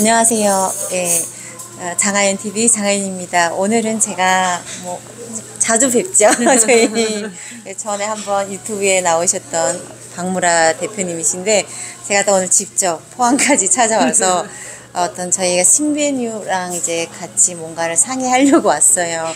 안녕하세요. 예, 장하연 TV 장하연입니다. 오늘은 제가 자주 뵙죠. 저희 전에 한번 유튜브에 나오셨던 박무라 대표님이신데 제가 또 오늘 직접 포항까지 찾아와서 어떤 저희가 신메뉴랑 이제 같이 뭔가를 상의하려고 왔어요.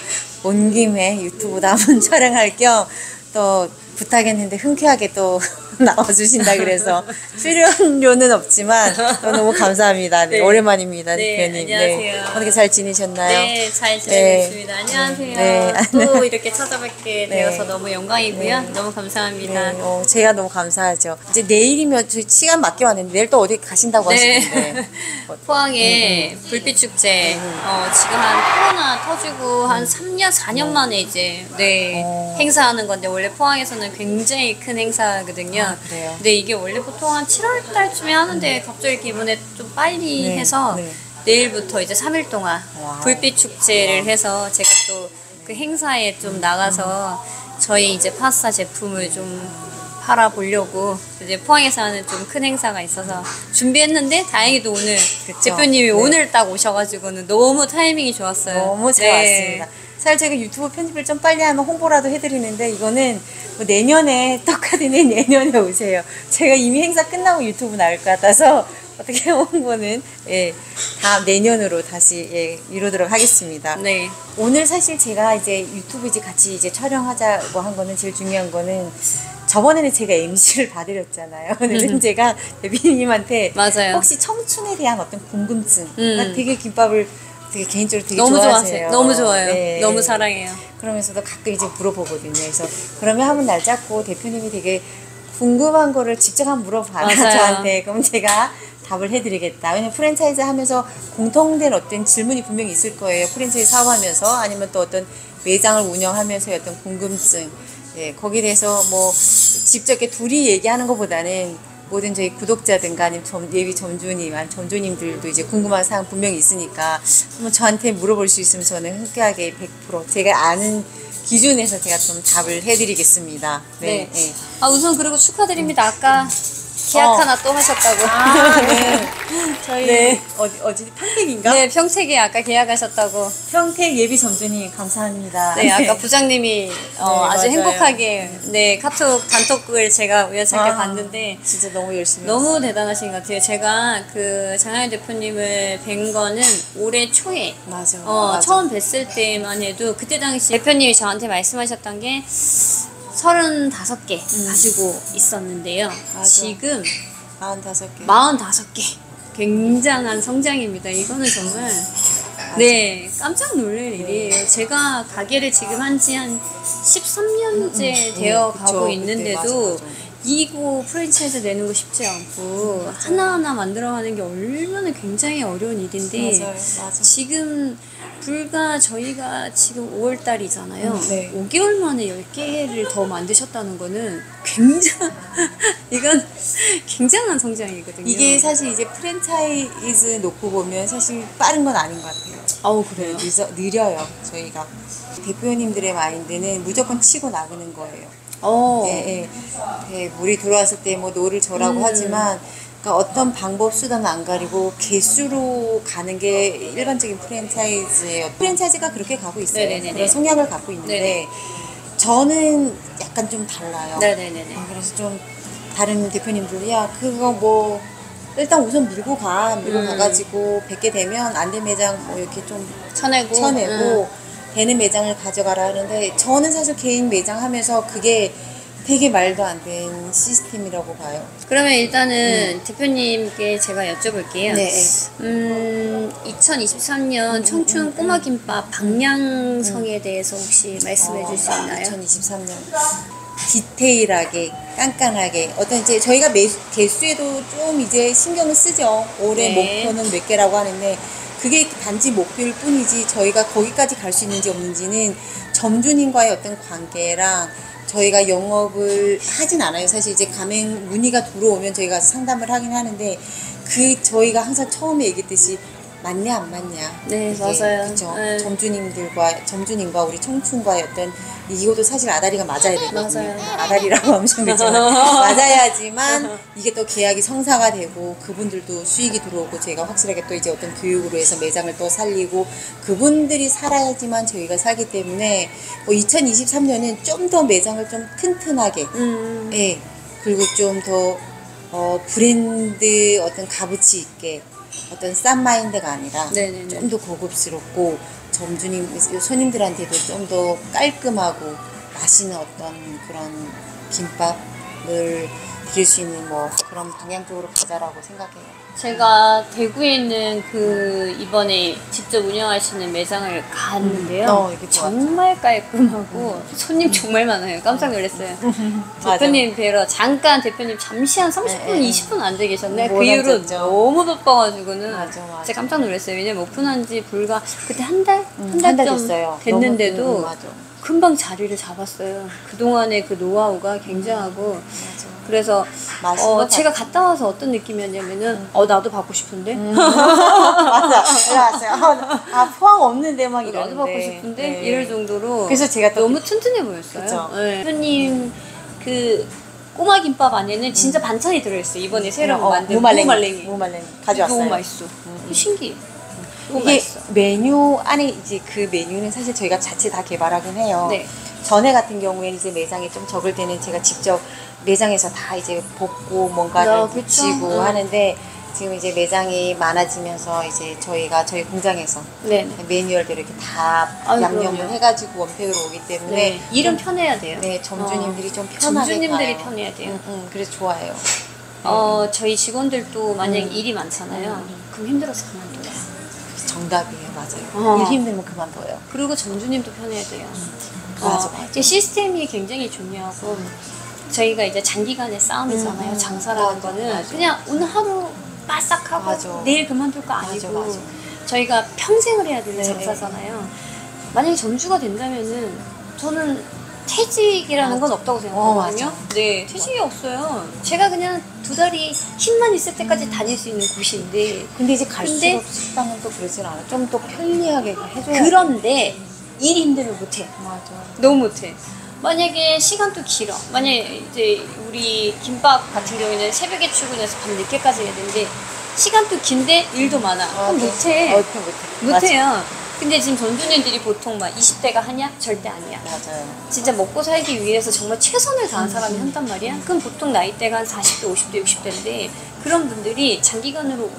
온 김에 유튜브도 한번 촬영할 겸 또 부탁했는데 흔쾌하게 또 나와주신다 그래서 출연료는 없지만 너무 감사합니다. 네, 오랜만입니다, 대표님. 안녕하세요. 네, 어떻게 잘 지내셨나요? 네, 잘 지내고 있습니다. 안녕하세요. 네. 또 이렇게 찾아뵙게 되어서 너무 영광이고요. 너무 감사합니다. 네, 제가 너무 감사하죠. 이제 내일이면 저희 시간 맞게 왔는데 내일 또 어디 가신다고 하시는데 포항에 불빛 축제 지금 한 코로나 터지고 한 3년, 4년 만에 이제 행사하는 건데 원래 포항에서는 굉장히 큰 행사거든요. 그래요? 근데 이게 원래 보통 한 7월 달쯤에 하는데 갑자기 이렇게 이번에 좀 빨리 해서 내일부터 이제 3일 동안 불빛 축제를 해서 제가 또 그 행사에 좀 나가서 저희 이제 파스타 제품을 좀 팔아보려고 이제 포항에서 하는 좀 큰 행사가 있어서 준비했는데 다행히도 오늘 대표님이 오늘 딱 오셔가지고는 너무 타이밍이 좋았어요. 너무 잘 왔습니다. 사실 제가 유튜브 편집을 좀 빨리 하면 홍보라도 해드리는데 이거는 내년에 떡하드네 내년에 오세요. 제가 이미 행사 끝나고 유튜브 나올 것 같아서 어떻게 홍보는 다음 내년으로 다시 이루도록 하겠습니다. 네. 오늘 사실 제가 이제 유튜브 이제 같이 이제 촬영하자고 한 거는 제일 중요한 거는 저번에는 제가 MC를 봐드렸잖아요. 근데 제가 대표님한테 맞아요. 혹시 청춘에 대한 어떤 궁금증, 되게 김밥을 되게 개인적으로 되게 너무 좋아하세요. 너무 좋아요. 네. 너무 사랑해요. 그러면서도 가끔 이제 물어보거든요. 그래서 그러면 한번 날 잡고 대표님이 되게 궁금한 거를 직접 한번 물어봐라 저한테. 그럼 제가 답을 해드리겠다. 왜냐면 프랜차이즈 하면서 공통된 어떤 질문이 분명히 있을 거예요. 프랜차이즈 사업하면서 아니면 또 어떤 매장을 운영하면서의 어떤 궁금증. 거기에 대해서 직접 이렇게 둘이 얘기하는 것보다는 모든 저희 구독자든가 아니면 예비 점주님, 아니면 점주님들도 이제 궁금한 사항 분명히 있으니까 한번 저한테 물어볼 수 있으면 저는 흔쾌하게 100% 제가 아는 기준에서 제가 좀 답을 해드리겠습니다. 네. 우선 그리고 축하드립니다. 아까 계약 하나 또 하셨다고. 네. 저희 어디 평택인가? 네, 평택에 아까 계약하셨다고. 평택 예비 점주님 감사합니다. 네, 아까 부장님이 아주 맞아요. 행복하게 카톡 단톡을 제가 우연찮게 봤는데 진짜 너무 열심히 너무 대단하신 것 같아요. 제가 그 장하연 대표님을 뵌 거는 올해 초에 맞아. 처음 뵀을 때만 해도 그때 당시 대표님이 저한테 말씀하셨던 게 35개 가지고 있었는데요. 지금 45개. 45개. 굉장한 성장입니다. 이거는 정말 깜짝 놀랄 일이에요. 제가 가게를 지금 한지 한 13년째 되어 가고 있는데도 이거 프랜차이즈 내는 거 쉽지 않고 하나하나 만들어가는 게 얼마나 굉장히 어려운 일인데 맞아요. 지금 불과 저희가 지금 5월달이잖아요. 5개월 만에 10개를 더 만드셨다는 거는 이건 굉장한 성장이거든요. 이게 사실 이제 프랜차이즈 놓고 보면 사실 빠른 건 아닌 것 같아요. 그래요? 느려요, 저희가. 대표님들의 마인드는 무조건 치고 나가는 거예요. 물이 들어왔을 때 노를 저라고 하지만 그러니까 어떤 방법 수단은 안 가리고 개수로 가는 게 일반적인 프랜차이즈예요. 프랜차이즈가 그렇게 가고 있어요. 그런 성향을 갖고 있는데 저는 약간 좀 달라요. 그래서 좀 다른 대표님들이 그거 일단 우선 밀고 가가지고 100개 되면 안 된 매장 이렇게 좀 쳐내고 되는 매장을 가져가라 하는데 저는 사실 개인 매장 하면서 그게 되게 말도 안 된 시스템이라고 봐요. 그러면 일단은 대표님께 제가 여쭤볼게요. 2023년 청춘 꼬마김밥 방향성에 대해서 혹시 말씀해 줄 수 있나요? 2023년 디테일하게 깐깐하게 어떤 이제 저희가 개수에도 좀 이제 신경을 쓰죠. 올해 목표는 몇 개라고 하는데 그게 단지 목표일 뿐이지 저희가 거기까지 갈 수 있는지 없는지는 점주님과의 어떤 관계랑 저희가 영업을 하진 않아요. 사실 이제 가맹 문의가 들어오면 저희가 상담을 하긴 하는데 저희가 항상 처음에 얘기했듯이 맞냐 안 맞냐. 네, 이게, 맞아요. 그쵸? 네. 점주님과 우리 청춘과의 어떤 이것도 사실 아다리가 맞아야 되거든요. 맞아요. 아다리라고 하면 좀 그렇지만 맞아야지만 이게 또 계약이 성사가 되고 그분들도 수익이 들어오고 제가 확실하게 또 이제 어떤 교육으로 해서 매장을 또 살리고 그분들이 살아야지만 저희가 살기 때문에 2023년은 좀 더 매장을 좀 튼튼하게 예, 그리고 좀 더 브랜드 어떤 값어치 있게 어떤 싼 마인드가 아니라 네네네. 좀 더 고급스럽고 손님들한테도 좀 더 깔끔하고 맛있는 어떤 그런 김밥을 드릴 수 있는 뭐 그런 방향 쪽으로 가자라고 생각해요. 제가 대구에 있는 이번에 직접 운영하시는 매장을 갔는데요. 이게 정말 깔끔하고 손님 정말 많아요. 깜짝 놀랐어요. 대표님 뵈러 잠깐 대표님 잠시 한 30분, 20분 앉아 계셨네. 그 이후로 너무 바빠가지고는 맞아. 제가 깜짝 놀랐어요. 왜냐면 오픈한 지 불과 그때 한 달? 한 달 달 좀 됐어요. 됐는데도 맞아. 금방 자리를 잡았어요. 그동안의 그 노하우가 굉장하고 그래서 제가 갔다 와서 어떤 느낌이었냐면은 나도 받고 싶은데 맞아. 왔어요. 포항 없는데 막 이러는데. 나도 받고 싶은데 네. 이럴 정도로 그래서 제가 또 너무 튼튼해 보였어요. 그쵸. 네. 대표님 꼬마 김밥 안에는 진짜 반찬이 들어있어요. 이번에 새로 만든 무말랭이 가져왔어요. 너무 맛있어. 신기해. 너무 이게 맛있어. 메뉴 안에 이제 그 메뉴는 사실 저희가 자체 다 개발하긴 해요. 네. 전에 같은 경우에는 이제 매장이 좀 적을 때는 제가 직접 매장에서 다 이제 볶고 뭔가를 묻히고 하는데 지금 이제 매장이 많아지면서 이제 저희 공장에서 매뉴얼대로 이렇게 다 양념을 해가지고 원팩으로 오기 때문에 일은 편해야 돼요. 네, 점주님들이 좀 편하게 점주님들이 가요. 편해야 돼요. 그래서 좋아해요. 저희 직원들도 만약에 일이 많잖아요. 그럼 힘들어서 그만둬요. 정답이에요, 맞아요. 일 힘들면 그만둬요. 그리고 점주님도 편해야 돼요. 맞아. 이제 시스템이 굉장히 중요하고 저희가 이제 장기간의 싸움이잖아요. 장사라는 거는 그냥 오늘 하루 빠싹하고 내일 그만둘 거 아니고 맞아. 저희가 평생을 해야 되는 장사잖아요. 만약에 점주가 된다면은 저는 퇴직이라는 건 없다고 생각하거든요. 네, 퇴직이 없어요. 제가 그냥 2달이 힘만 있을 때까지 다닐 수 있는 곳인데 근데 이제 갈수록 식당은 또 그러진 않아. 좀 더 편리하게 해줘야 그런데 일이 힘들면 못해. 맞아. 너무 못해. 만약에 시간도 길어. 만약에 이제 우리 김밥 같은 경우에는 새벽에 출근해서 밤 늦게까지 해야 되는데 시간도 긴데 일도 많아. 그럼 못해. 못해요. 근데 지금 점주님들이 보통 막 20대가 하냐? 절대 아니야. 맞아요. 진짜 먹고 살기 위해서 정말 최선을 다한 사람이 한단 말이야. 그럼 보통 나이대가 한 40대, 50대, 60대인데 그런 분들이 장기간으로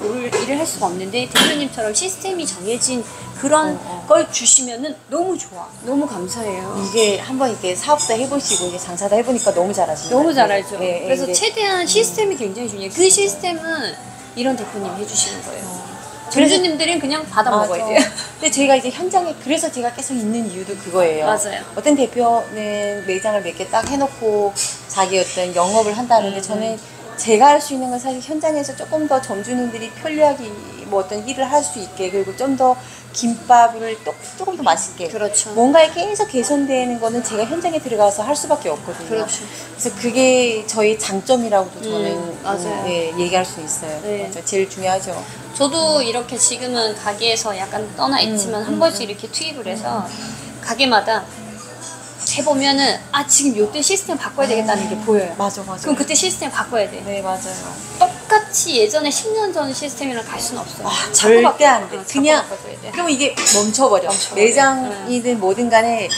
일을 할 수가 없는데 대표님처럼 시스템이 정해진 그런 걸 주시면은 너무 좋아. 너무 감사해요. 이게 한번 이렇게 사업도 해보시고 이제 장사도 해보니까 너무 잘하시죠. 너무 잘하죠. 네, 그래서 이제 최대한 시스템이 굉장히 중요해요. 그 시스템은 이런 대표님 해주시는 거예요. 점주님들은 그냥 받아 먹어야 돼요. 근데 저희가 이제 현장에 그래서 제가 계속 있는 이유도 그거예요. 맞아요. 어떤 대표는 매장을 몇 개 딱 해놓고 자기 어떤 영업을 한다는데 저는 제가 할 수 있는 건 사실 현장에서 조금 더 점주님들이 편리하게 뭐 어떤 일을 할 수 있게 그리고 좀 더 김밥을 조금 더 맛있게 그렇죠. 뭔가에 계속 개선되는 거는 제가 현장에 들어가서 할 수밖에 없거든요. 그렇죠. 그래서 그게 저희 장점이라고도 저는 맞아요. 얘기할 수 있어요. 네. 맞아. 제일 중요하죠. 저도 이렇게 지금은 가게에서 약간 떠나 있지만 한 번씩 이렇게 투입을 해서 가게마다 해보면은 지금 요때 시스템 바꿔야 되겠다는 게 보여요. 맞아. 그럼 그때 시스템 바꿔야 돼. 네, 맞아요. 똑같이 예전에 10년 전 시스템이랑 갈 수는 없어요. 절대 안 돼. 그냥 바꿔줘야 돼. 그럼 이게 멈춰버려. 매장이든 뭐든 간에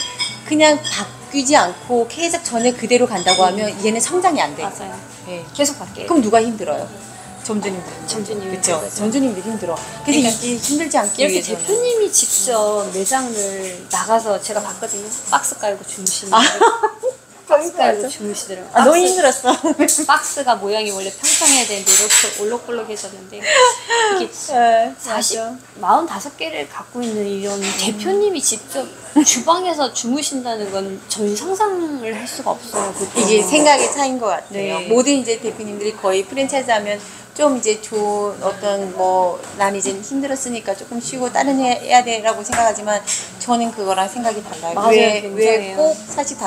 그냥 바뀌지 않고 계속 전에 그대로 간다고 하면 얘는 성장이 안 돼. 맞아요. 네. 계속 바뀌어요. 그럼 누가 힘들어요? 점주님들. 점주님들. 그렇죠. 점주님들이 힘들어. 그래서 그러니까 이게 힘들지 않기 이렇게 위해서는. 대표님이 직접 매장을 나가서 제가 봤거든요. 박스 깔고 주무시는 박스 깔고 주무시더라고요. 너무 힘들었어. 박스가 모양이 원래 평평해야 되는데 이렇게 올록볼록해졌는데 이게 45개를 갖고 있는 이런 대표님이 직접 주방에서 주무신다는 건 저희 상상을 할 수가 없어요. 보통. 이게 생각의 차이인 것 같아요. 네. 모든 이제 대표님들이 거의 프랜차이즈 하면 좀 이제 좋은 어떤 난 이제 힘들었으니까 조금 쉬고 다른 해야 돼라고 생각하지만 저는 그거랑 생각이 달라요. 맞아요, 왜 꼭 사실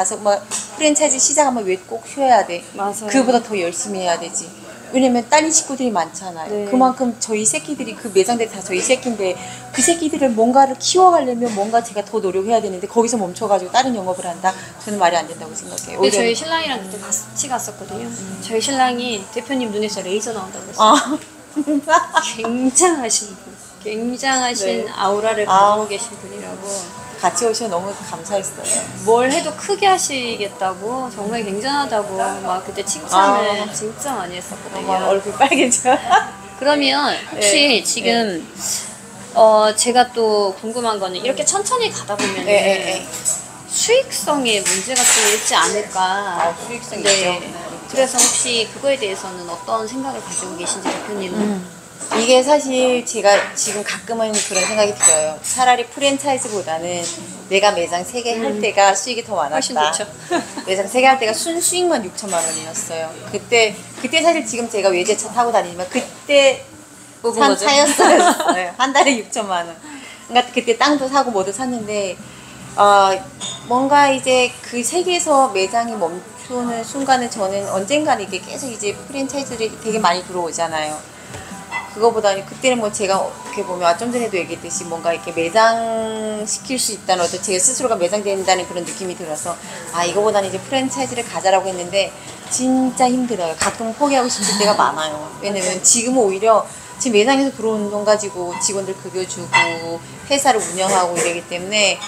프랜차이즈 시작하면 왜 꼭 쉬어야 돼? 맞아요. 그보다 더 열심히 해야 되지. 왜냐면 딸린 식구들이 많잖아요. 네. 그만큼 저희 새끼들이 그 매장들이 다 저희 새끼인데 그 새끼들을 뭔가를 키워가려면 뭔가 제가 더 노력해야 되는데 거기서 멈춰가지고 다른 영업을 한다? 저는 말이 안 된다고 생각해요. 근데 저희 신랑이랑 그때 같이 갔었거든요. 저희 신랑이 대표님 눈에서 레이저 나온다고 그랬어요. 아. 굉장하신 분. 굉장하신 네. 아우라를 가지고 계신 분이라고. 같이 오셔서 너무 감사했어요. 뭘 해도 크게 하시겠다고 정말 굉장하다고 막 그때 칭찬을 진짜 많이 했었거든요. 정말 얼굴 빨개져. 그러면 혹시 지금 제가 또 궁금한 거는 이렇게 천천히 가다 보면 수익성에 문제가 좀 있지 않을까. 수익성 네. 있죠. 그래서 혹시 그거에 대해서는 어떤 생각을 가지고 계신지 대표님은? 이게 사실 제가 지금 가끔은 그런 생각이 들어요. 차라리 프랜차이즈보다는 내가 매장 3개 할 때가 수익이 더 많았다. 훨씬 좋죠. 매장 3개 할 때가 순수익만 6천만 원이었어요. 그때 사실 지금 제가 외제차 타고 다니지만 그때 뽑은 산 거죠? 차였어요. 한 달에 6천만 원. 그러니까 그때 땅도 사고 뭐도 샀는데 뭔가 이제 그 세계에서 매장이 멈추는 순간에 저는 언젠가는 이게 계속 이제 프랜차이즈들이 되게 많이 들어오잖아요. 그거보다는 그때는 뭐 제가 어떻게 보면 좀 전에도 얘기했듯이 뭔가 이렇게 매장 시킬 수 있다는 어떤 제가 스스로가 매장된다는 그런 느낌이 들어서 이거보다는 이제 프랜차이즈를 가자라고 했는데 진짜 힘들어요. 가끔 포기하고 싶을 때가 많아요. 왜냐면 지금은 오히려 지금 매장에서 들어오는 돈 가지고 직원들 급여 주고 회사를 운영하고 이러기 때문에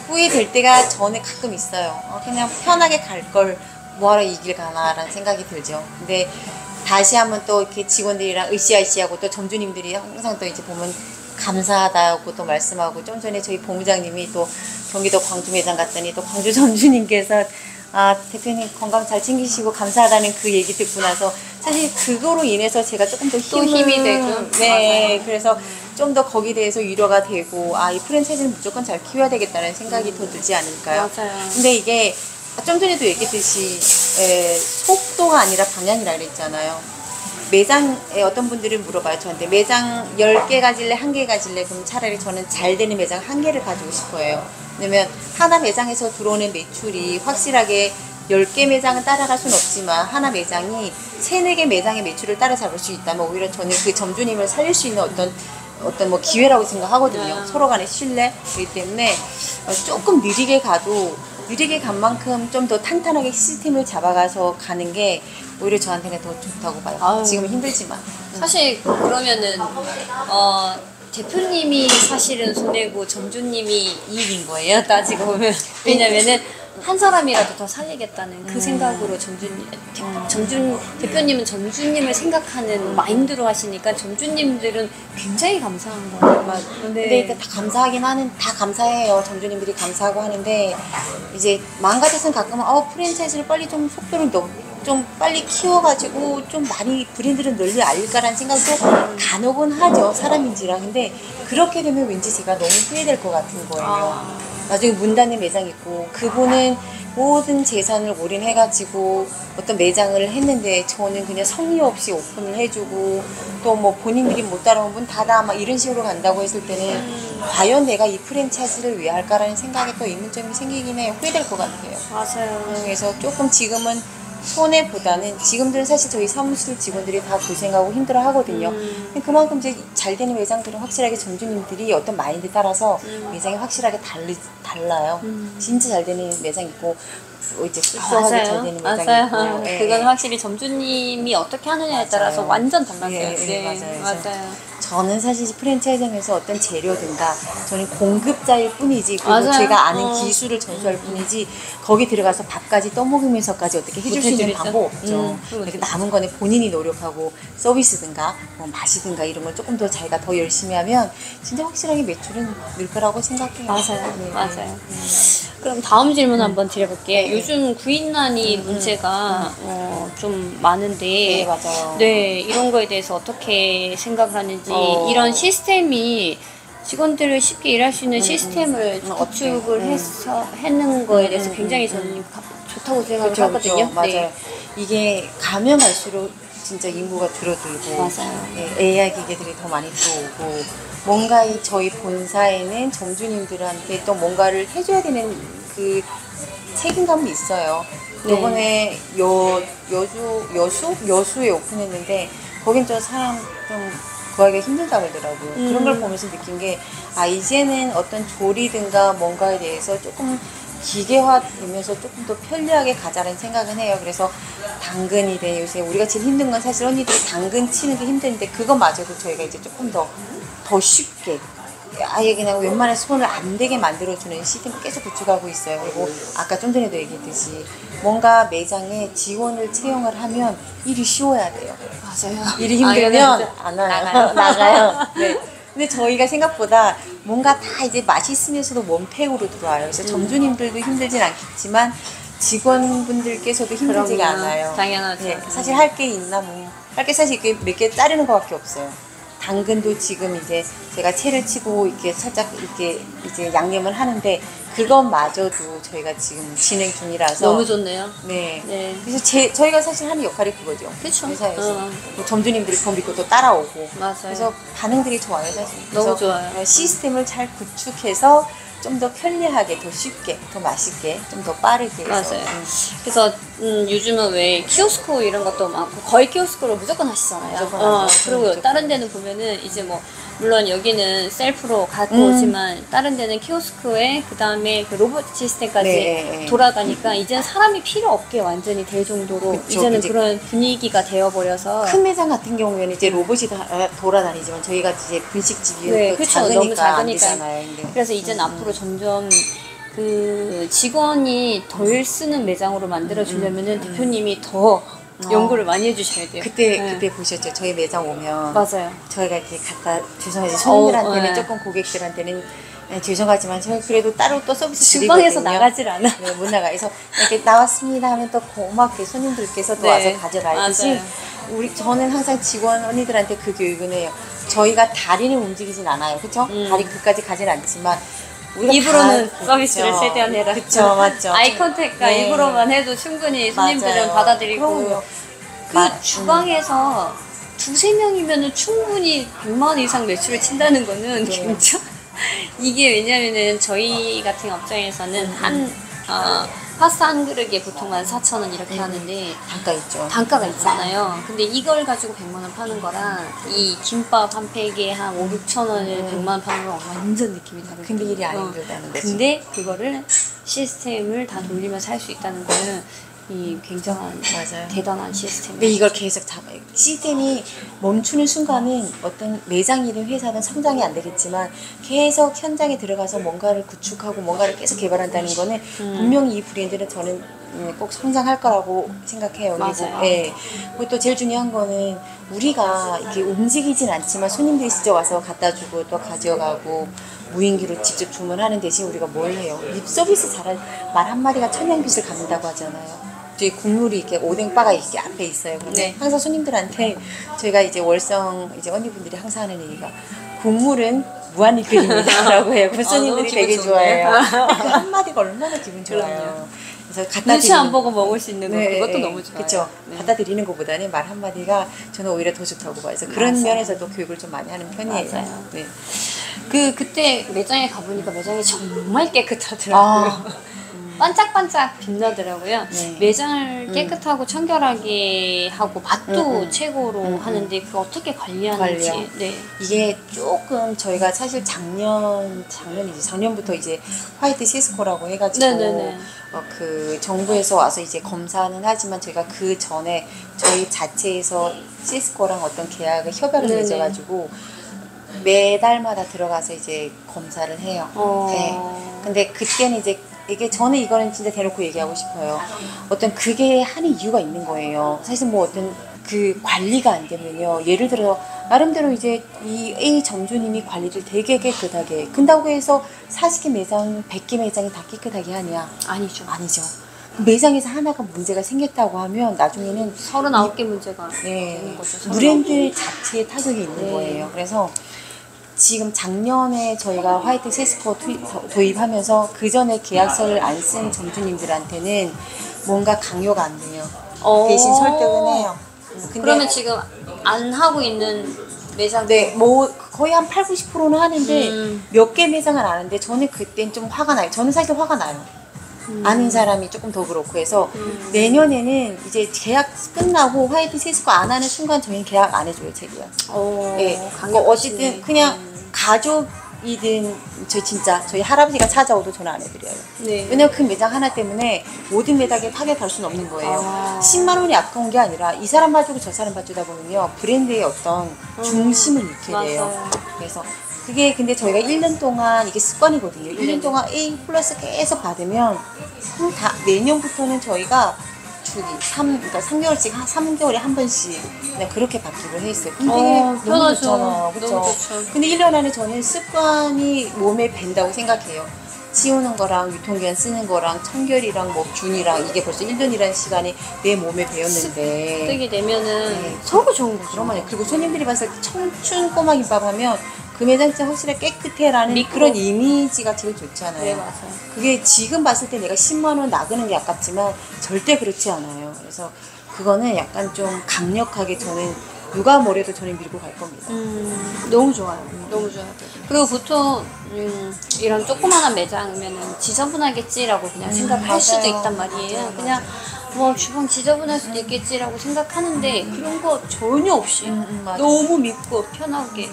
후회될 때가 저는 가끔 있어요. 그냥 편하게 갈 걸 뭐하러 이 길 가나라는 생각이 들죠. 근데 다시 한번 또 이렇게 직원들이랑 으쌰으쌰하고 또 점주님들이 항상 또 이제 보면 감사하다고 또 말씀하고 좀 전에 저희 본부장님이 또 경기도 광주 매장 갔더니 또 광주 점주님께서 대표님 건강 잘 챙기시고 감사하다는 그 얘기 듣고 나서 사실 그거로 인해서 제가 조금 더 힘이 되고 네 그래서 좀 더 거기에 대해서 위로가 되고 이 프랜차이즈는 무조건 잘 키워야 되겠다는 생각이 더 들지 않을까요? 맞아요. 근데 이게 좀 전에도 얘기했듯이 속도가 아니라 방향이라 그랬잖아요. 매장에 어떤 분들이 물어봐요 저한테 매장 10개 가질래 1개 가질래 그럼 차라리 저는 잘 되는 매장 1개를 가지고 싶어요. 왜냐면 하나 매장에서 들어오는 매출이 확실하게 10개 매장은 따라갈 수는 없지만 하나 매장이 3, 4개 매장의 매출을 따라잡을 수 있다면 오히려 저는 그 점주님을 살릴 수 있는 어떤 뭐 기회라고 생각하거든요. 서로 간의 신뢰이기 때문에 조금 느리게 가도 느리게 간 만큼 좀 더 탄탄하게 시스템을 잡아가서 가는 게 오히려 저한테는 더 좋다고 봐요. 지금은 힘들지만. 사실 그러면은 대표님이 사실은 손해고 점주님이 이익인 거예요. 따지고 보면. 왜냐면은 한 사람이라도 더 살리겠다는 그 생각으로 대표님은 점주님을 생각하는 마인드로 하시니까 점주님들은 굉장히 감사한 거예요. 근데 다 다 감사해요. 점주님들이 감사하고 하는데 이제 마음 같아서는 가끔은 프랜차이즈를 빨리 좀 속도를 좀 빨리 키워가지고 좀 많이 브랜드를 널리 알릴까라는 생각도 간혹은 하죠. 사람인지라. 근데 그렇게 되면 왠지 제가 너무 후회될 것 같은 거예요. 나중에 문 닫는 매장이 있고 그분은 모든 재산을 올인해가지고 어떤 매장을 했는데 저는 그냥 성의 없이 오픈을 해주고 또 뭐 본인들이 못 따라오면 문 닫아 막 이런 식으로 간다고 했을 때는 과연 내가 이 프랜차이즈를 왜 할까라는 생각에 또 의문점이 생기긴 해요. 후회될 것 같아요. 맞아요. 그래서 조금 지금은 손해보다는 지금들은 사실 저희 사무실 직원들이 다 고생하고 힘들어 하거든요. 그만큼 이제 잘 되는 매장들은 확실하게 점주님들이 어떤 마인드 따라서 매장이 확실하게 달라요. 진짜 잘 되는 매장 있고 이제 쑥쑥하게 잘 되는 매장이 맞아요. 있고 그건 확실히 점주님이 어떻게 하느냐에 따라서 완전 달라져요. 맞아요. 저는 사실 프랜차이즈에서 어떤 재료든가 저는 공급자일 뿐이지 그리고 맞아요. 제가 아는 기술을 전수할 뿐이지 거기 들어가서 밥까지 떠먹으면서까지 어떻게 해줄 수 있는 방법 없죠. 그러니까 남은 거는 본인이 노력하고 서비스든가 뭐 맛이든가 이런 걸 조금 더 자기가 더 열심히 하면 진짜 확실하게 매출은 늘 거라고 생각해요. 맞아요. 맞아요. 그럼 다음 질문 한번 드려볼게요. 요즘 구인난이 문제가 좀 많은데 네, 맞아요. 네, 이런 거에 대해서 어떻게 생각을 하는지 이런 시스템이 직원들을 쉽게 일할 수 있는 시스템을 구축을 해서 하는 거에 대해서 굉장히 저는 좋다고 생각을 하거든요. 맞아요. 네. 이게 가면 갈수록 진짜 인구가 줄어들고 맞아요. AI 기계들이 더 많이 들어오고 뭔가 저희 본사에는 점주님들한테 또 뭔가를 해줘야 되는 그 책임감이 있어요. 요번에 여수에 오픈했는데 거긴 좀 사람 좀 구하기가 힘들다 그러더라고요. 그런 걸 보면서 느낀 게 이제는 어떤 조리든가 뭔가에 대해서 조금 기계화되면서 조금 더 편리하게 가자는 생각은 해요. 그래서 당근이래 요새 우리가 제일 힘든 건 사실 언니들이 당근 치는 게 힘든데 그거마저도 저희가 이제 조금 더 쉽게 아예 그냥 웬만해서 손을 안 대게 만들어주는 시스템을 계속 구축하고 있어요. 그리고 아까 좀 전에도 얘기했듯이 뭔가 매장에 직원을 채용을 하면 일이 쉬워야 돼요. 맞아요. 일이 힘들면 안 와요. 나가요. 네. 근데 저희가 생각보다 뭔가 다 이제 맛있으면서도 원팩으로 들어와요. 그래서 점주님들도 힘들진 않겠지만 직원분들께서도 힘들지가 않아요. 당연하죠. 네. 사실 할 게 있나 할 게 사실 몇 개 자르는 것밖에 없어요. 당근도 지금 이제 제가 채를 치고 이렇게 살짝 이렇게 이제 양념을 하는데 그것마저도 저희가 지금 진행 중이라서 너무 좋네요. 네. 네. 그래서 저희가 사실 하는 역할이 그거죠. 그쵸. 회사에서 뭐 점주님들이 그거 믿고 또 따라오고. 맞아요. 그래서 반응들이 좋아요, 사실. 너무 좋아요. 시스템을 잘 구축해서 좀 더 편리하게, 더 쉽게, 더 맛있게, 좀 더 빠르게 해서. 맞아요. 그래서 요즘은 왜 키오스크 이런 것도 많고 거의 키오스크로 무조건 하시잖아요. 무조건 하죠. 그리고 무조건. 다른 데는 보면은 이제 뭐 물론 여기는 셀프로 갖고 오지만 다른 데는 키오스크에 그 다음에 그 로봇 시스템까지 네. 돌아가니까 이제는 사람이 필요 없게 완전히 될 정도로 그쵸, 이제는 이제 그런 분위기가 되어버려서 큰 매장 같은 경우에는 이제 로봇이 돌아다니지만 저희가 이제 분식집이 네, 또 그쵸. 작으니까 너무 작으니까. 안 되잖아요. 근데. 그래서 이제는 앞으로 점점 그 직원이 덜 쓰는 매장으로 만들어 주려면은 대표님이 더 연구를 많이 해주셔야 돼요. 그때 보셨죠? 저희 매장 오면 맞아요. 저희가 이렇게 갖다 죄송하지 손님들한테는 네. 조금 고객들한테는 죄송하지만 저희 그래도 따로 또 서비스 주방에서 드리거든요. 나가질 않아. 네, 못 나가. 그래서 이렇게 나왔습니다 하면 또 고맙게 손님들께서 또 네, 와서 가져가듯이 맞아요. 저는 항상 직원 언니들한테 그 교육을 해요. 저희가 다리는 움직이진 않아요, 그렇죠? 다리 끝까지 가진 않지만 우리가 입으로는 다, 서비스를 그쵸. 최대한 해라. 그쵸, 맞죠. 아이 컨택과 네. 입으로만 해도 충분히 손님들은 맞아요. 받아들이고 그럼요. 그 주방에서 두세 명이면은 충분히 100만 원 이상 매출을 친다는 거는 굉장히 이게 왜냐면은 저희 같은 업장에서는 파스타 한 그릇에 보통 14,000원 이렇게 하는데 단가 있죠. 단가가 있잖아요. 근데 이걸 가지고 100만 원 파는 거랑 이 김밥 한 팩에 한 5, 6천 원을 100만 원 파는 거랑 완전 느낌이 다르죠. 근데 일이 안 힘들다는 거죠. 근데 그거를 시스템을 다 돌리면서 할 수 있다는 거는 이 굉장한 맞아요. 대단한 시스템. 근데 이걸 계속 잡아요. 시스템이 멈추는 순간은 어떤 매장이든 회사든 성장이 안 되겠지만 계속 현장에 들어가서 뭔가를 구축하고 뭔가를 계속 개발한다는 거는 분명히 이 브랜드는 저는 꼭 성장할 거라고 생각해요. 그리고 맞아요. 그리고 또 제일 중요한 거는 우리가 이렇게 움직이진 않지만 손님들이 직접 와서 갖다 주고 또 가져가고 무인기로 직접 주문하는 대신 우리가 뭘 해요? 립 서비스 잘할 말 한마디가 천냥빚을 갚는다고 하잖아요. 저희 국물이 이렇게 오뎅바가 이렇게 앞에 있어요. 그러면 네. 항상 손님들한테 저희가 이제 월성 이제 언니분들이 항상 하는 얘기가 국물은 무한리필입니다라고 해요. 그 손님들이 너무 되게 기분 좋아해요. 좋은데? 그 한마디가 얼마나 기분 좋아요. 그럼요. 그래서 갖다 눈치 안 보고 먹을 수 있는 거 네, 그것도 네. 너무 좋아요. 그쵸. 네. 갖다 드리는 것보다는 말 한마디가 저는 오히려 더 좋다고 봐요. 그래서 그런 맞아요. 면에서도 교육을 좀 많이 하는 편이에요. 맞아요. 네. 그때 매장에 가보니까 매장이 정말 깨끗하더라고요. 반짝반짝 빛나더라고요. 네. 매장을 깨끗하고 청결하게 하고 맛도 최고로 하는데 그거 어떻게 관리하는지. 관리요? 네. 이게 조금 저희가 사실 작년부터 이제 화이트 시스코라고 해가지고 네네네. 그 정부에서 와서 이제 검사는 하지만 저희가 그 전에 저희 자체에서 시스코랑 어떤 계약을 협약을 네네. 맺어가지고 매달마다 들어가서 이제 검사를 해요. 네. 근데 그때는 이제 저는 이거는 진짜 대놓고 얘기하고 싶어요. 어떤 그게 하는 이유가 있는 거예요. 사실 뭐 어떤 그 관리가 안 되면요. 예를 들어 나름대로 이제 이 A 점주님이 관리를 되게 깨끗하게 근다고 해서 40개 매장, 100개 매장이 다 깨끗하게 하냐? 아니죠. 아니죠. 매장에서 하나가 문제가 생겼다고 하면 나중에는 39개 문제가 네, 되는 거죠. 브랜드 자체에 타격이 있는 네. 거예요. 그래서 지금 작년에 저희가 화이트 시스코 도입하면서 그 전에 계약서를 안 쓴 점주님들한테는 뭔가 강요가 안 돼요. 대신 설득은 해요. 근데 그러면 지금 안 하고 있는 매장 네, 뭐 거의 한 8, 90%는 하는데 몇 개 매장은 안 하는데 저는 그땐 좀 화가 나요. 저는 사실 화가 나요. 아는 사람이 조금 더 그렇고 해서 내년에는 이제 계약 끝나고 화이트 세스코 안 하는 순간 저희는 계약 안 해줘요, 제기요. 네. 어쨌든 그냥 가족이든 저희 할아버지가 찾아오도 저는 안 해드려요. 네. 왜냐면 그 매장 하나 때문에 모든 매장에 타격할 수는 없는 거예요. 10만 원이 아까운 게 아니라 이 사람 봐주고 저 사람 봐주다 보면요 브랜드의 어떤 중심을 잃게 돼요. 맞아요. 그래서 그게 근데 저희가 1년 동안 이게 습관이거든요. 1년 동안 A 플러스 계속 받으면 다 내년부터는 저희가 그러니까 3개월씩 3개월에 한 번씩 그냥 그렇게 받기로 했어요. 근데 너무 편하죠. 좋잖아요. 그렇죠? 너무 좋죠. 근데 1년 안에 저는 습관이 몸에 밴다고 생각해요. 치우는 거랑 유통기한 쓰는 거랑 청결이랑 뭐 균이랑 이게 벌써 1년이라는 시간이 내 몸에 배었는데 뜨게 되면은 서로 좋은 거죠. 그런 말이에요. 그리고 손님들이 봤을 때 청춘 꼬마 김밥 하면 그 매장 진짜 확실히 깨끗해라는 믿고. 그런 이미지가 제일 좋잖아요. 네, 맞아요. 그게 지금 봤을 때 내가 10만 원 나가는 게 아깝지만 절대 그렇지 않아요. 그래서 그거는 약간 좀 강력하게 저는 누가 뭐래도 저는 밀고 갈 겁니다. 너무 좋아요. 너무 좋아요. 그리고 보통 이런 조그마한 매장이면은 지저분하겠지라고 그냥 생각할 수도 있단 말이에요. 맞아요. 그냥 뭐 주방 지저분할 수도 있겠지라고 생각하는데 그런 거 전혀 없이 맞아요. 너무 믿고 편하게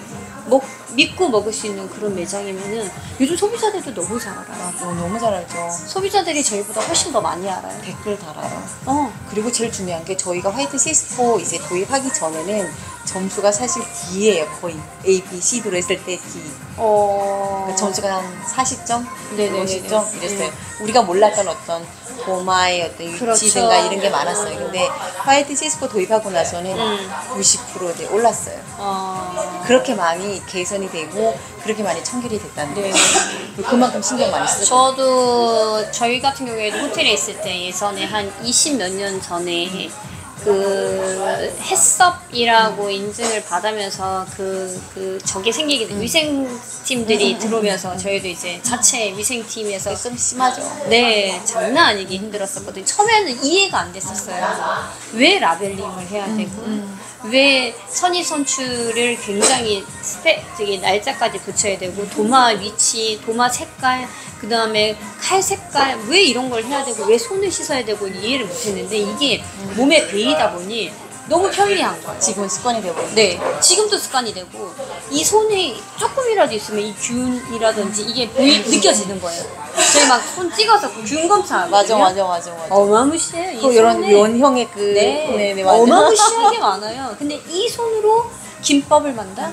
믿고 먹을 수 있는 그런 매장이면은 요즘 소비자들도 너무 잘 알아요. 너무 잘 알죠. 소비자들이 저희보다 훨씬 더 많이 알아요. 댓글 달아요. 그리고 제일 중요한 게 저희가 화이트 시스코 이제 도입하기 전에는 점수가 사실 D예요. 거의 A, B, C로 했을 때 D. 그러니까 점수가 한 40점? 네네네네. 50점? 이랬어요. 우리가 몰랐던 어떤 도마의 어떤 위치든가 그렇죠. 이런 게 많았어요. 근데 화이트 시스코 도입하고 나서는 90% 올랐어요. 그렇게 많이 개선이 되고 그렇게 많이 청결이 됐다는 거예요. 그만큼 신경 많이 쓰고. 저도 저희 같은 경우에도 호텔에 있을 때 예전에 한 20 몇 년 전에 그 해썹이라고 인증을 받으면서 저게 생기게 돼. 위생팀들이 들어오면서 저희도 이제 자체 위생팀에서 좀 심하죠. 네, 장난 아니게 힘들었었거든요. 처음에는 이해가 안 됐었어요. 왜 라벨링을 해야 되고 왜 선입선출을 굉장히 저기 날짜까지 붙여야 되고 도마 위치, 도마 색깔, 그 다음에 칼 색깔 왜 이런 걸 해야 되고 왜 손을 씻어야 되고 이해를 못했는데 이게 몸에 배이다 보니 너무 편리한 거예요. 지금은 습관이 되고. 네, 지금도 습관이 되고 이 손에 조금이라도 있으면 이 균이라든지 이게 느껴지는 거예요. 저희 막 손 찍어서 균 검사하거든요. 맞아. 어마무시해요. 이 이런 손에. 원형의 네, 맞아. 어마무시하게 많아요. 근데 이 손으로 김밥을 만다?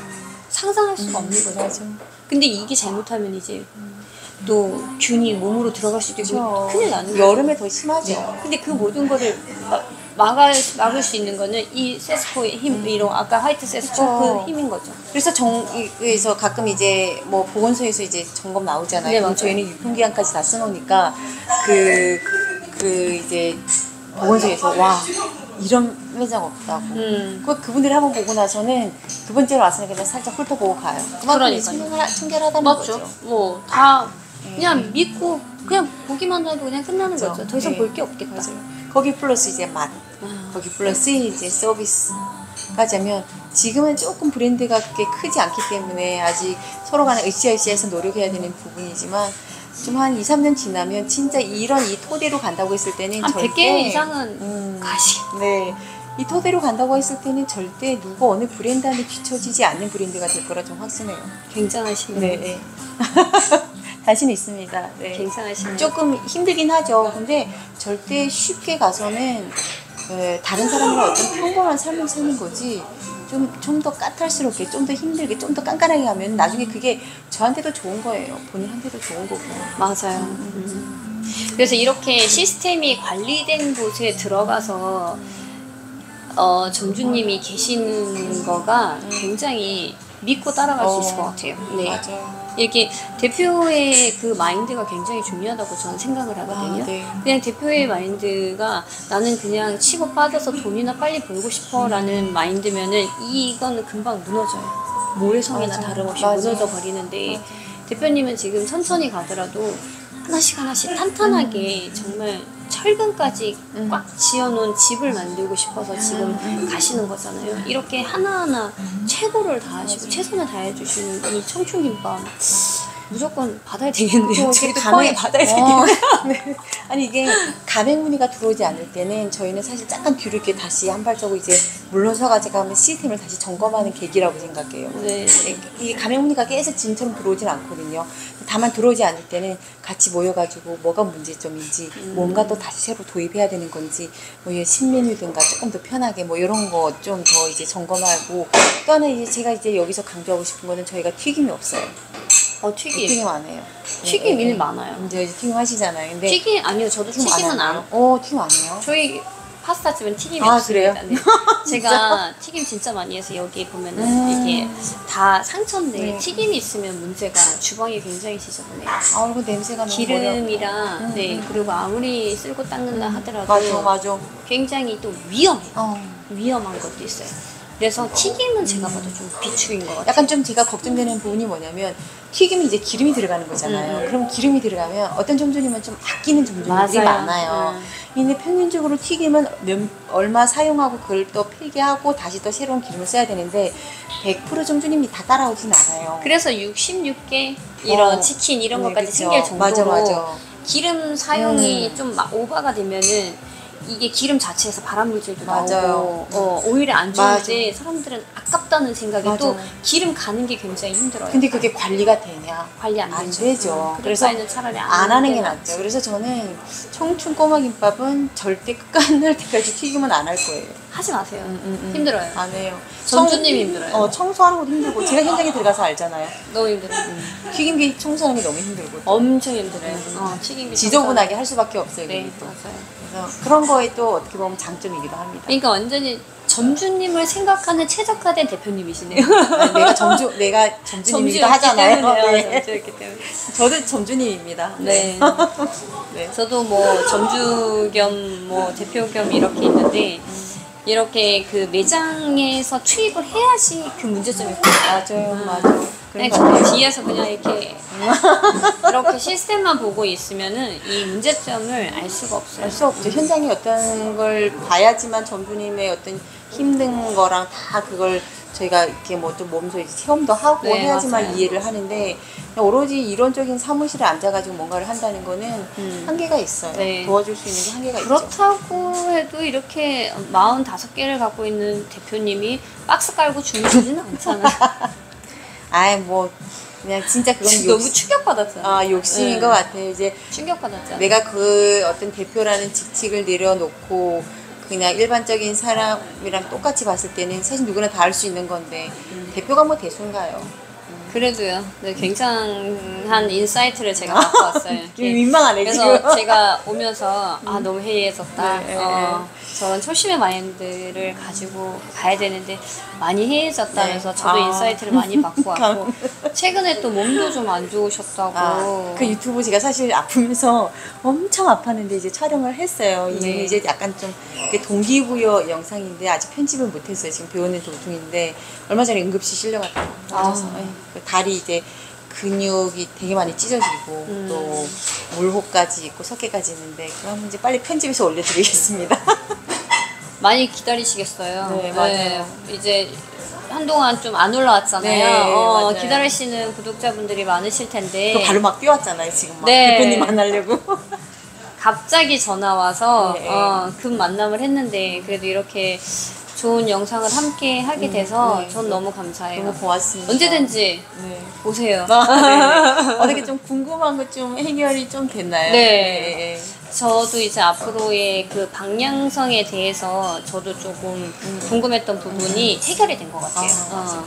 상상할 수가 없는 거죠. 맞아. 근데 이게 잘못하면 이제 또 균이 몸으로 들어갈 수도 있고 그렇죠. 큰일 나는 거예요. 여름에 더 심하죠. 근데 그 모든 거를 막을 수 있는 거는 이 세스코의 힘, 이런 아까 화이트 세스코 그쵸. 그 힘인 거죠. 그래서 그래서 가끔 이제 뭐 보건소에서 이제 점검 나오잖아요. 네, 그럼 맞아요. 저희는 유통기한까지 다 써놓으니까 이제 보건소에서 와 이런 매장 없다고. 그분들이 한번 보고 나서는 두 번째로 와서는 그냥 살짝 훑어보고 가요. 그만큼 청결하다는 거죠. 뭐 다 그냥 믿고 그냥 보기만 해도 그냥 끝나는 그렇죠. 거죠. 더 이상 네. 볼 게 없겠다. 맞아요. 거기 플러스 이제 맛, 거기 플러스 이제 서비스까지 하면 지금은 조금 브랜드가 그렇게 크지 않기 때문에 아직 서로 간에 으쌰으쌰해서 노력해야 되는 부분이지만 좀 한 2, 3년 지나면 진짜 이 토대로 간다고 했을 때는 한 절대 100개 이상은 가시. 네. 이 토대로 간다고 했을 때는 절대 누가 어느 브랜드한테 뒤처지지 않는 브랜드가 될 거라 좀 확신해요. 굉장하시네요. 네. 자신 있습니다. 네. 굉장하시네요. 조금 힘들긴 하죠. 근데 절대 쉽게 가서는 다른 사람이랑 어떤 평범한 삶을 사는 거지 좀 더 까탈스럽게, 좀 더 힘들게, 좀 더 깐깐하게 하면 나중에 그게 저한테도 좋은 거예요. 본인한테도 좋은 거고. 맞아요. 그래서 이렇게 시스템이 관리된 곳에 들어가서 점주님이 계시는 거가 굉장히 믿고 따라갈 수 있을 것 같아요. 네. 맞아요. 이렇게 대표의 그 마인드가 굉장히 중요하다고 저는 생각을 하거든요. 네. 그냥 대표의 마인드가 나는 그냥 치고 빠져서 돈이나 빨리 벌고 싶어 라는 마인드면은 이거는 금방 무너져요. 모래성이나 맞아. 다름없이 맞아. 무너져 버리는데 대표님은 지금 천천히 가더라도 하나씩 하나씩 탄탄하게 정말 철근까지 꽉 지어놓은 집을 만들고 싶어서 지금 가시는 거잖아요. 이렇게 하나하나 최고를 다하시고 최선을 다해주시는 이 청춘김밥 무조건 받아야 되겠네요. 이게 저희도 포항에 받아야 되겠네요. 네. 아니 이게 가맹 문의가 들어오지 않을 때는 저희는 사실 잠깐 뒤로 이렇게 다시 한 발자국 이제 물러서가 제가 한번 시스템을 다시 점검하는 계기라고 생각해요. 네. 이 가맹 문의가 계속 지금처럼 들어오진 않거든요. 다만 들어오지 않을 때는 같이 모여가지고 뭐가 문제점인지 뭔가 또 다시 새로 도입해야 되는 건지 뭐 신메뉴든가 조금 더 편하게 뭐 이런 거 좀 더 이제 점검하고 또 하나 이제 제가 이제 여기서 강조하고 싶은 거는 저희가 튀김이 없어요. 튀김 안 해요. 튀김 일 많아요. 이제 튀김 하시잖아요. 근데 튀김 아니요. 저도 튀김은 안. 튀김 안 해요? 저희 파스타 집은 튀김이 아, 없습니다. 그래요? 네. 제가 튀김 진짜 많이 해서 여기 보면은 이게 다 상처인데 네. 튀김이 있으면 문제가 주방이 굉장히 지저분해요. 아, 이거 냄새가 너무 기름이랑 네 그리고 아무리 쓸고 닦는다 하더라도 맞아. 굉장히 또 위험해요. 위험한 것도 있어요. 그래서 튀김은 제가 봐도 좀 비추인 것 같아요. 약간 좀 제가 걱정되는 부분이 뭐냐면 튀김이 이제 기름이 들어가는 거잖아요. 그럼 기름이 들어가면 어떤 점주님은 좀 아끼는 점주님들이 맞아요. 많아요. 근데 평균적으로 튀김은 얼마 사용하고 그걸 또 폐기하고 다시 또 새로운 기름을 써야 되는데 100% 점주님이 다 따라오진 않아요. 그래서 66개 이런 치킨 이런 것까지 그쵸. 생길 정도로 맞아. 기름 사용이 좀 막 오버가 되면은 이게 기름 자체에서 발암 물질도 맞아요. 나오고 오히려 안 좋은데 사람들은 아깝다는 생각이 또 기름 가는 게 굉장히 힘들어요. 근데 그게 관리가 되냐? 관리 안 안 되죠. 되죠. 그래서 차라리 안 하는 게 낫죠. 그래서 저는 청춘 꼬마김밥은 절대 끝날 때까지 튀김은 안 할 거예요. 하지 마세요. 힘들어요. 안 해요. 점주님이 힘들어요. 청소하는 것도 힘들고 제가 현장에 들어가서 알잖아요. 너무 힘들어요. 튀김기 청소하는 게 너무 힘들고 엄청 힘들어요. 튀김기 지저분하게 할 수밖에 없어요. 네, 또. 맞아요. 그래서 그런 거에 또 어떻게 보면 장점이기도 합니다. 그러니까 완전히 점주님을 생각하는 최적화된 대표님이시네요. 내가 점주님이기도 하잖아요. 네. 점주였기 때문에. 저도 점주님입니다. 네. 네. 저도 뭐 점주 겸 뭐 대표 겸 이렇게 있는데 이렇게 그 매장에서 투입을 해야지 그 문제점이 있거든요. 맞아요. 그냥 뒤에서 그냥 이렇게 시스템만 보고 있으면은 이 문제점을 알 수가 없어요. 알 수 없죠. 현장에 어떤 걸 봐야지만 점주님의 어떤 힘든 거랑 다 그걸 저희가 이렇게 뭐 좀 몸소 이제 체험도 하고 네, 해야지만 맞아요. 이해를 하는데 그냥 오로지 이론적인 사무실에 앉아가지고 뭔가를 한다는 거는 한계가 있어요. 네. 도와줄 수 있는 게 한계가 있죠. 그렇다고 해도 이렇게 45개를 갖고 있는 대표님이 박스 깔고 주무시지는 않잖아요. 아이 뭐 그냥 진짜 그건 너무 충격받았어요. 욕심인 네. 것 같아요. 이제 충격받았죠. 내가 그 어떤 대표라는 직책을 내려놓고 그냥 일반적인 사람이랑 똑같이 봤을 때는 사실 누구나 다 할 수 있는 건데 대표가 뭐 대수인가요? 그래도요. 네, 굉장한 인사이트를 제가 갖고 왔어요. 좀 민망하네 그래서 지금. 제가 오면서 너무 해이해졌다. 네. 저런 초심의 마인드를 가지고 가야 되는데 많이 해이해졌다면서 네. 저도 인사이트를 많이 받고 왔고 최근에 또 몸도 좀 안 좋으셨다고. 그 유튜브 제가 사실 아프면서 엄청 아팠는데 이제 촬영을 했어요. 네. 이제 약간 좀 동기부여 영상인데 아직 편집을 못했어요. 지금 배우는 도중인데 얼마 전에 응급실 실려갔다고 하셔서 그 다리 이제 근육이 되게 많이 찢어지고 또 물호까지 있고 석회까지 있는데 그럼 이제 빨리 편집해서 올려드리겠습니다. 많이 기다리시겠어요. 네, 맞아요. 이제 한동안 좀 안 올라왔잖아요. 네, 맞아요. 기다리시는 구독자분들이 많으실 텐데. 그 발로 막 뛰어왔잖아요. 지금 막 네. 대표님 만나려고. 갑자기 전화 와서 네. 급 만남을 했는데 그래도 이렇게 좋은 영상을 함께 하게 돼서 전 너무 감사해요. 너무 고맙습니다. 언제든지 네. 오세요. 네. 어떻게 좀 궁금한 거 좀 해결이 좀 됐나요? 네. 저도 이제 앞으로의 그 방향성에 대해서 저도 조금 궁금했던 부분이 해결이 된 것 같아요.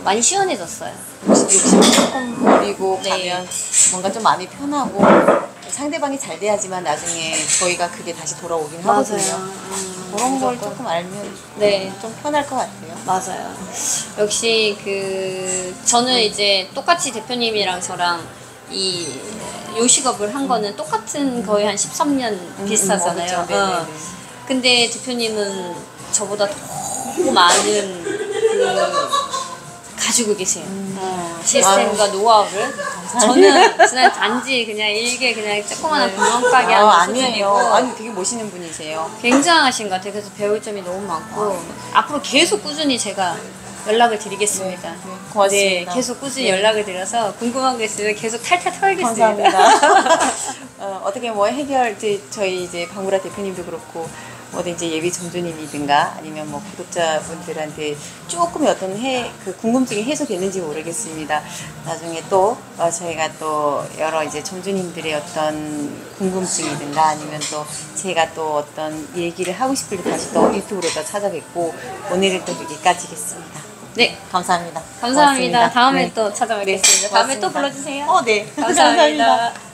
많이 시원해졌어요. 욕심을 조금 버리고 네. 가면 뭔가 좀 마음이 편하고 상대방이 잘 돼야지만 나중에 저희가 그게 다시 돌아오긴 하거든요. 그런 걸 조금 알면 네. 좀 편할 것 같아요. 맞아요. 역시 저는 이제 똑같이 대표님이랑 저랑 이 요식업을 한 거는 똑같은 거의 한 13년 비슷하잖아요. 그렇죠. 근데 대표님은 저보다 더 많은 가지고 계세요. 시스템과 노하우를. 저는 단지 그냥 일개 그냥 조그마한 구멍가게 하는 수준이고. 아니 되게 멋있는 분이세요. 굉장하신 것 같아요. 그래서 배울 점이 너무 많고 앞으로 계속 꾸준히 제가 연락을 드리겠습니다. 고맙습니다. 네, 계속 꾸준히 네. 연락을 드려서 궁금한 거 있으면 계속 탈탈 털겠습니다. 감사합니다. 어떻게 뭐 해결, 저희 이제 방구라 대표님도 그렇고, 이제 예비 점주님이든가 아니면 뭐 구독자분들한테 조금의 어떤 그 궁금증이 해소되는지 모르겠습니다. 나중에 또 저희가 또 여러 이제 점주님들의 어떤 궁금증이든가 아니면 또 제가 또 어떤 얘기를 하고 싶을 때 다시 또 유튜브로 또 찾아뵙고 오늘은 또 여기까지겠습니다. 네, 감사합니다. 감사합니다. 고맙습니다. 다음에 네. 또 찾아뵙겠습니다. 네, 다음에 또 고맙습니다. 불러주세요. 네. 감사합니다.